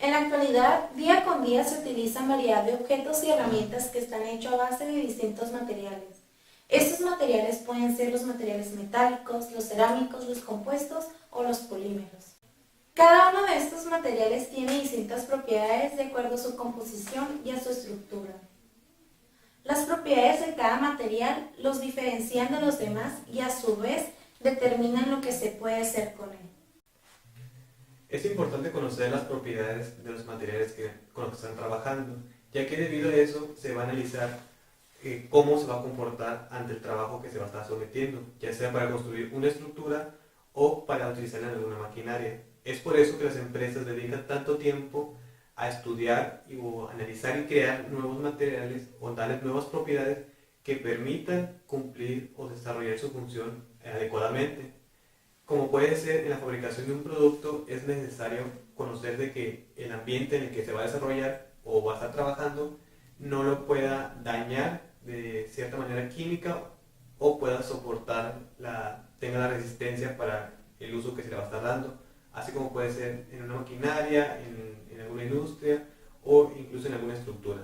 En la actualidad, día con día se utilizan variedad de objetos y herramientas que están hechos a base de distintos materiales. Estos materiales pueden ser los materiales metálicos, los cerámicos, los compuestos o los polímeros. Cada uno de estos materiales tiene distintas propiedades de acuerdo a su composición y a su estructura. Las propiedades de cada material los diferencian de los demás y a su vez determinan lo que se puede hacer con él. Es importante conocer las propiedades de los materiales con los que están trabajando, ya que debido a eso se va a analizar cómo se va a comportar ante el trabajo que se va a estar sometiendo, ya sea para construir una estructura o para utilizarla en alguna maquinaria. Es por eso que las empresas dedican tanto tiempo a estudiar o analizar y crear nuevos materiales o darles nuevas propiedades que permitan cumplir o desarrollar su función adecuadamente. Como puede ser en la fabricación de un producto, es necesario conocer de que el ambiente en el que se va a desarrollar o va a estar trabajando no lo pueda dañar de cierta manera química o pueda soportar, tenga la resistencia para el uso que se le va a estar dando, así como puede ser en una maquinaria, en alguna industria o incluso en alguna estructura.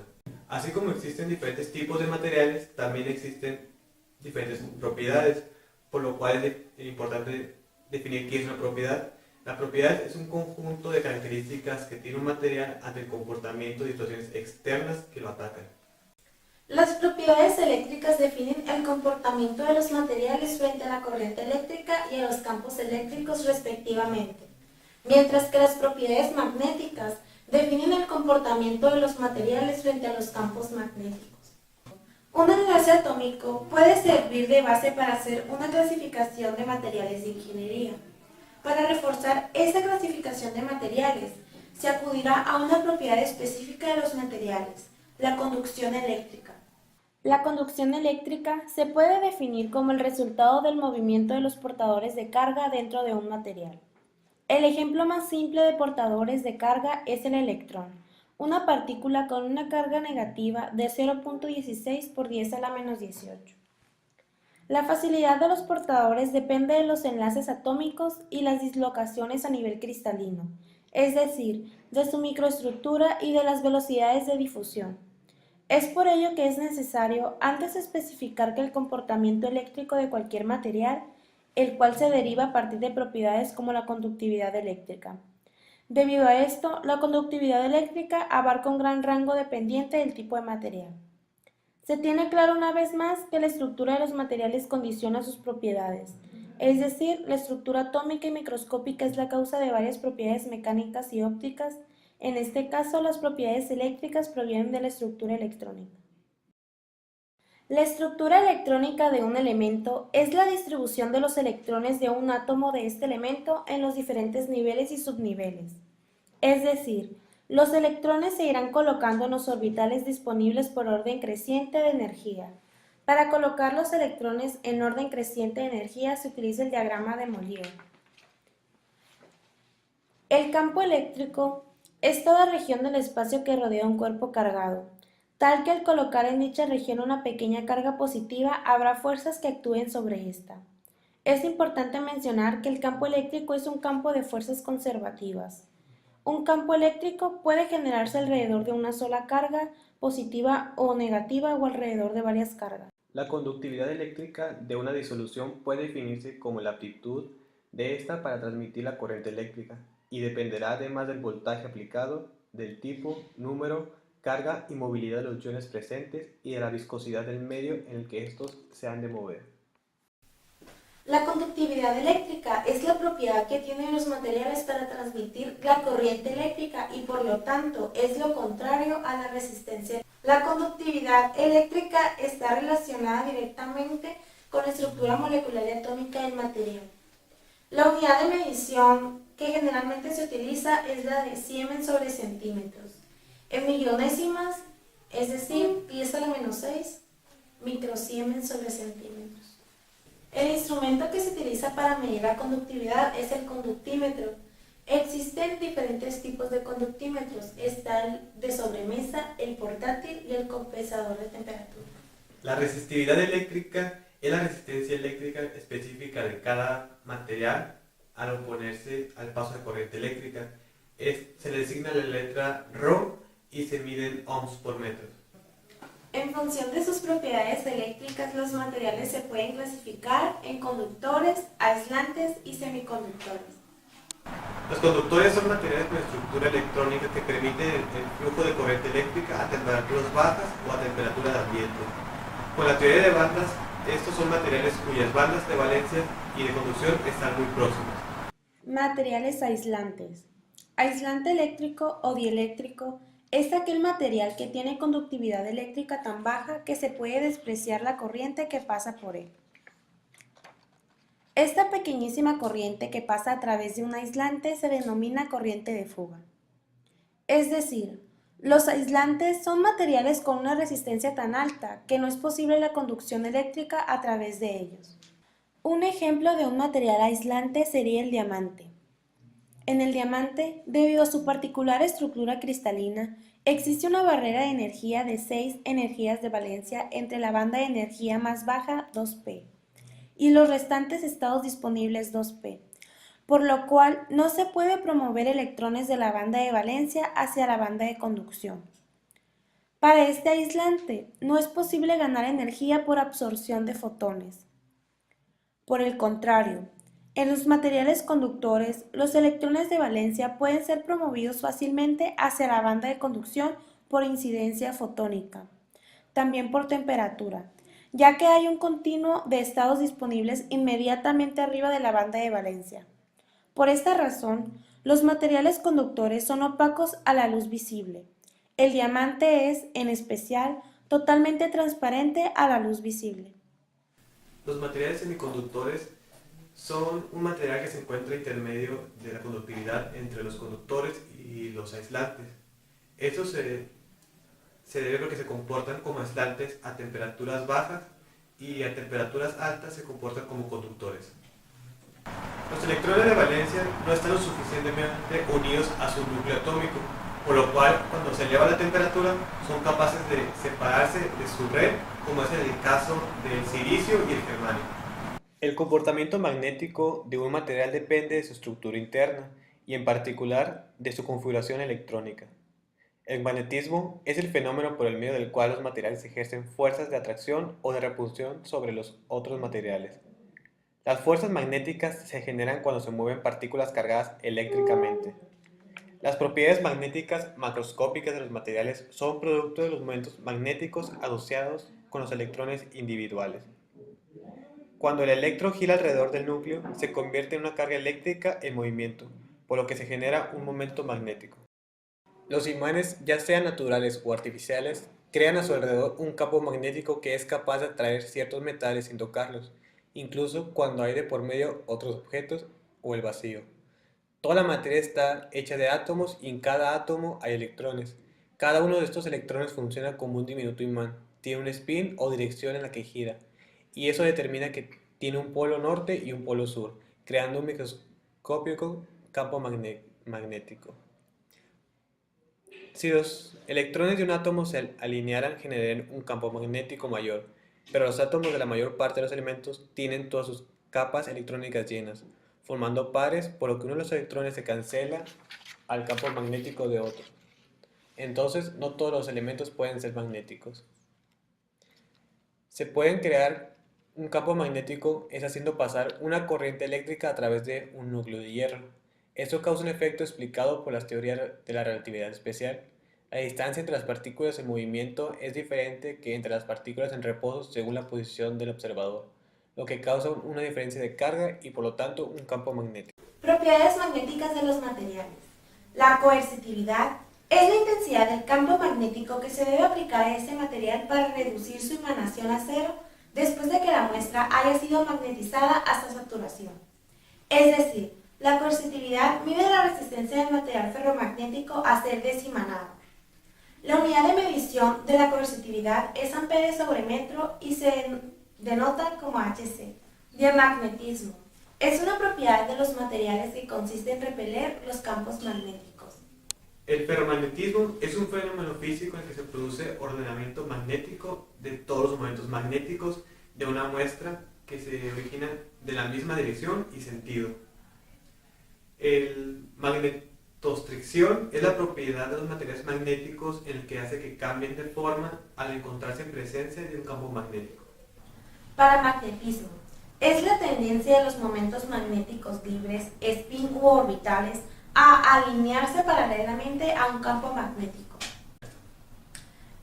Así como existen diferentes tipos de materiales, también existen diferentes propiedades, por lo cual es importante definir qué es una propiedad. La propiedad es un conjunto de características que tiene un material ante el comportamiento de situaciones externas que lo atacan. Las propiedades eléctricas definen el comportamiento de los materiales frente a la corriente eléctrica y a los campos eléctricos respectivamente, mientras que las propiedades magnéticas definen el comportamiento de los materiales frente a los campos magnéticos. Un enlace atómico puede servir de base para hacer una clasificación de materiales de ingeniería. Para reforzar esa clasificación de materiales, se acudirá a una propiedad específica de los materiales, la conducción eléctrica. La conducción eléctrica se puede definir como el resultado del movimiento de los portadores de carga dentro de un material. El ejemplo más simple de portadores de carga es el electrón, una partícula con una carga negativa de 0.16 por 10 a la menos 18. La facilidad de los portadores depende de los enlaces atómicos y las dislocaciones a nivel cristalino, es decir, de su microestructura y de las velocidades de difusión. Es por ello que es necesario antes especificar que el comportamiento eléctrico de cualquier material, el cual se deriva a partir de propiedades como la conductividad eléctrica. Debido a esto, la conductividad eléctrica abarca un gran rango dependiente del tipo de material. Se tiene claro una vez más que la estructura de los materiales condiciona sus propiedades, es decir, la estructura atómica y microscópica es la causa de varias propiedades mecánicas y ópticas. En este caso, las propiedades eléctricas provienen de la estructura electrónica. La estructura electrónica de un elemento es la distribución de los electrones de un átomo de este elemento en los diferentes niveles y subniveles. Es decir, los electrones se irán colocando en los orbitales disponibles por orden creciente de energía. Para colocar los electrones en orden creciente de energía se utiliza el diagrama de Mollier. El campo eléctrico es toda región del espacio que rodea un cuerpo cargado, tal que al colocar en dicha región una pequeña carga positiva habrá fuerzas que actúen sobre esta. Es importante mencionar que el campo eléctrico es un campo de fuerzas conservativas. Un campo eléctrico puede generarse alrededor de una sola carga, positiva o negativa, o alrededor de varias cargas. La conductividad eléctrica de una disolución puede definirse como la aptitud de esta para transmitir la corriente eléctrica y dependerá además del voltaje aplicado, del tipo, número, carga y movilidad de los iones presentes y de la viscosidad del medio en el que estos se han de mover. La conductividad eléctrica es la propiedad que tienen los materiales para transmitir la corriente eléctrica y por lo tanto es lo contrario a la resistencia. La conductividad eléctrica está relacionada directamente con la estructura molecular y atómica del material. La unidad de medición que generalmente se utiliza es la de Siemens sobre centímetros. En millonésimas, es decir, 10 a la menos 6 microsiemens sobre centímetros. El instrumento que se utiliza para medir la conductividad es el conductímetro. Existen diferentes tipos de conductímetros. Está el de sobremesa, el portátil y el compensador de temperatura. La resistividad eléctrica es la resistencia eléctrica específica de cada material al oponerse al paso de corriente eléctrica. se le designa la letra Rho y se miden ohms por metro. En función de sus propiedades eléctricas, los materiales se pueden clasificar en conductores, aislantes y semiconductores. Los conductores son materiales con estructura electrónica que permiten el flujo de corriente eléctrica a temperaturas bajas o a temperatura de ambiente. Con la teoría de bandas, estos son materiales cuyas bandas de valencia y de conducción están muy próximas. Materiales aislantes. Aislante eléctrico o dieléctrico es aquel material que tiene conductividad eléctrica tan baja que se puede despreciar la corriente que pasa por él. Esta pequeñísima corriente que pasa a través de un aislante se denomina corriente de fuga. Es decir, los aislantes son materiales con una resistencia tan alta que no es posible la conducción eléctrica a través de ellos. Un ejemplo de un material aislante sería el diamante. En el diamante, debido a su particular estructura cristalina, existe una barrera de energía de 6 energías de valencia entre la banda de energía más baja, 2P, y los restantes estados disponibles, 2P, por lo cual no se puede promover electrones de la banda de valencia hacia la banda de conducción. Para este aislante, no es posible ganar energía por absorción de fotones. Por el contrario, en los materiales conductores, los electrones de valencia pueden ser promovidos fácilmente hacia la banda de conducción por incidencia fotónica, también por temperatura, ya que hay un continuo de estados disponibles inmediatamente arriba de la banda de valencia. Por esta razón, los materiales conductores son opacos a la luz visible. El diamante es, en especial, totalmente transparente a la luz visible. Los materiales semiconductores son un material que se encuentra intermedio de la conductividad entre los conductores y los aislantes. Esto se debe porque se comportan como aislantes a temperaturas bajas y a temperaturas altas se comportan como conductores. Los electrones de valencia no están lo suficientemente unidos a su núcleo atómico, por lo cual cuando se eleva la temperatura son capaces de separarse de su red, como es en el caso del silicio y el germanio. El comportamiento magnético de un material depende de su estructura interna y en particular de su configuración electrónica. El magnetismo es el fenómeno por el medio del cual los materiales ejercen fuerzas de atracción o de repulsión sobre los otros materiales. Las fuerzas magnéticas se generan cuando se mueven partículas cargadas eléctricamente. Las propiedades magnéticas macroscópicas de los materiales son producto de los momentos magnéticos asociados con los electrones individuales. Cuando el electrón gira alrededor del núcleo, se convierte en una carga eléctrica en movimiento, por lo que se genera un momento magnético. Los imanes, ya sean naturales o artificiales, crean a su alrededor un campo magnético que es capaz de atraer ciertos metales sin tocarlos, incluso cuando hay de por medio otros objetos o el vacío. Toda la materia está hecha de átomos y en cada átomo hay electrones. Cada uno de estos electrones funciona como un diminuto imán, tiene un spin o dirección en la que gira, y eso determina que tiene un polo norte y un polo sur, creando un microscópico campo magnético. Si los electrones de un átomo se alinearan, generarían un campo magnético mayor, pero los átomos de la mayor parte de los elementos tienen todas sus capas electrónicas llenas, formando pares, por lo que uno de los electrones se cancela al campo magnético de otro. Entonces, no todos los elementos pueden ser magnéticos. Se pueden crear un campo magnético es haciendo pasar una corriente eléctrica a través de un núcleo de hierro. Esto causa un efecto explicado por las teorías de la relatividad especial. La distancia entre las partículas en movimiento es diferente que entre las partículas en reposo según la posición del observador, lo que causa una diferencia de carga y por lo tanto un campo magnético. Propiedades magnéticas de los materiales. La coercitividad es la intensidad del campo magnético que se debe aplicar a ese material para reducir su emanación a cero después de que la muestra haya sido magnetizada hasta saturación. Es decir, la coercitividad mide la resistencia del material ferromagnético a ser desemanado. La unidad de medición de la coercitividad es amperes sobre metro y se denota como Hc. Diamagnetismo es una propiedad de los materiales que consiste en repeler los campos magnéticos. El ferromagnetismo es un fenómeno físico en el que se produce ordenamiento magnético de todos los momentos magnéticos de una muestra que se originan de la misma dirección y sentido. El Tostricción es la propiedad de los materiales magnéticos en el que hace que cambien de forma al encontrarse en presencia de un campo magnético. Paramagnetismo. Es la tendencia de los momentos magnéticos libres, spin u orbitales, a alinearse paralelamente a un campo magnético.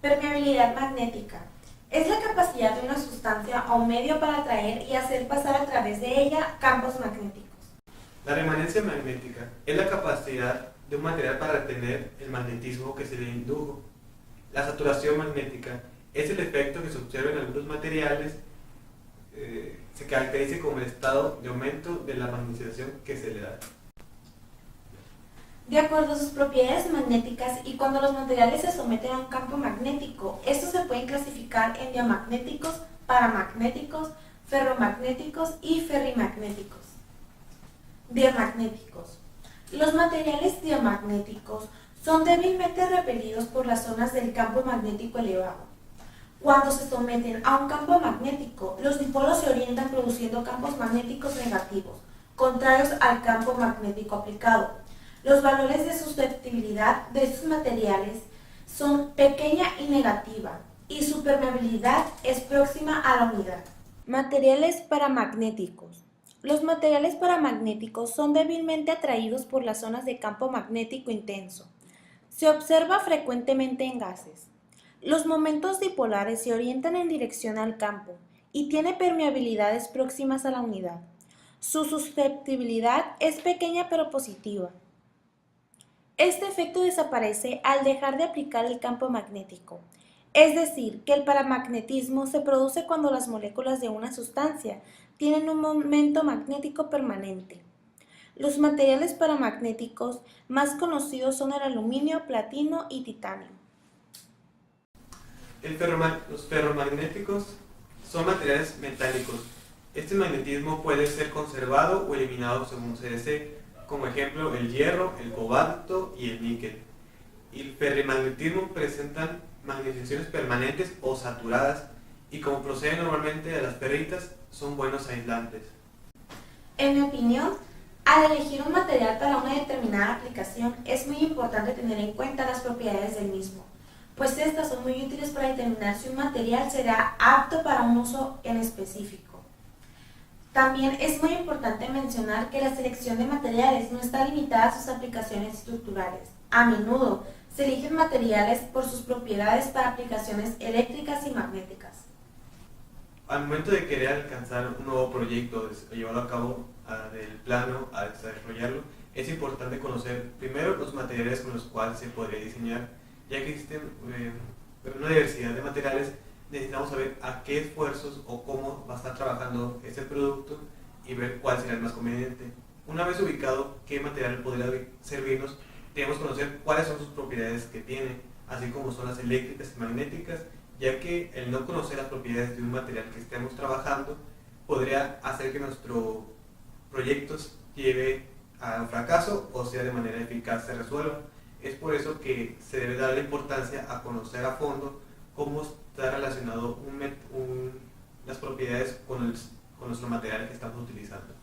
Permeabilidad magnética. Es la capacidad de una sustancia o medio para atraer y hacer pasar a través de ella campos magnéticos. La remanencia magnética es la capacidad de un material para retener el magnetismo que se le indujo. La saturación magnética es el efecto que se observa en algunos materiales. Se caracteriza como el estado de aumento de la magnetización que se le da. De acuerdo a sus propiedades magnéticas y cuando los materiales se someten a un campo magnético, estos se pueden clasificar en diamagnéticos, paramagnéticos, ferromagnéticos y ferrimagnéticos. Diamagnéticos. Los materiales diamagnéticos son débilmente repelidos por las zonas del campo magnético elevado. Cuando se someten a un campo magnético, los dipolos se orientan produciendo campos magnéticos negativos, contrarios al campo magnético aplicado. Los valores de susceptibilidad de estos materiales son pequeña y negativa, y su permeabilidad es próxima a la unidad. Materiales paramagnéticos. Los materiales paramagnéticos son débilmente atraídos por las zonas de campo magnético intenso. Se observa frecuentemente en gases. Los momentos dipolares se orientan en dirección al campo y tiene permeabilidades próximas a la unidad. Su susceptibilidad es pequeña pero positiva. Este efecto desaparece al dejar de aplicar el campo magnético, es decir, que el paramagnetismo se produce cuando las moléculas de una sustancia tienen un momento magnético permanente. Los materiales paramagnéticos más conocidos son el aluminio, platino y titanio. Los ferromagnéticos son materiales metálicos. Este magnetismo puede ser conservado o eliminado según se desee. Como ejemplo, el hierro, el cobalto y el níquel. Y el ferrimagnetismo presentan magnetizaciones permanentes o saturadas y como proceden normalmente de las ferritas, son buenos aislantes. En mi opinión, al elegir un material para una determinada aplicación es muy importante tener en cuenta las propiedades del mismo, pues estas son muy útiles para determinar si un material será apto para un uso en específico. También es muy importante mencionar que la selección de materiales no está limitada a sus aplicaciones estructurales. A menudo se eligen materiales por sus propiedades para aplicaciones eléctricas y magnéticas. Al momento de querer alcanzar un nuevo proyecto, llevarlo a cabo del plano a desarrollarlo, es importante conocer primero los materiales con los cuales se podría diseñar, ya que existen una diversidad de materiales. Necesitamos saber a qué esfuerzos o cómo va a estar trabajando ese producto y ver cuál será el más conveniente. Una vez ubicado qué material podría servirnos, debemos conocer cuáles son sus propiedades que tiene, así como son las eléctricas y magnéticas, ya que el no conocer las propiedades de un material que estemos trabajando podría hacer que nuestro proyecto lleve a un fracaso o sea de manera eficaz se resuelva. Es por eso que se debe dar la importancia a conocer a fondo cómo está relacionado las propiedades con nuestro material que estamos utilizando.